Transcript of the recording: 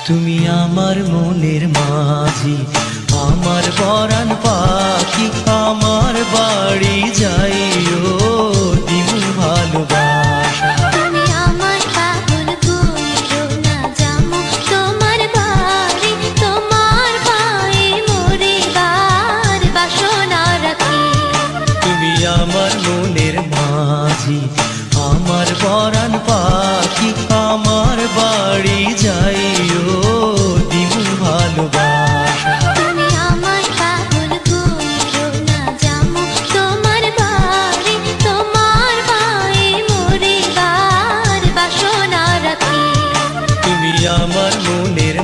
তুমি আমার মনের মাঝি, আমার পরাণ পাখি, আমার বাড়ি যাইও দিমু ভালোবাসা। তুমি আমার পাগল কইরো না জামু তোমার বাড়ি, তোমার পায়ে মরিবার বাসনা রাখি। তুমি আমার মনের মাঝি, আমার পরাণ পাখি, আমার বাড়ি যাইও দিমু ভালোবাসা। তুমি আমার পাগল কইরো না জামু তোমার বাড়ি, তোমার পায়ে মরিবার বাসনা রাখি। তুমি আমার মনের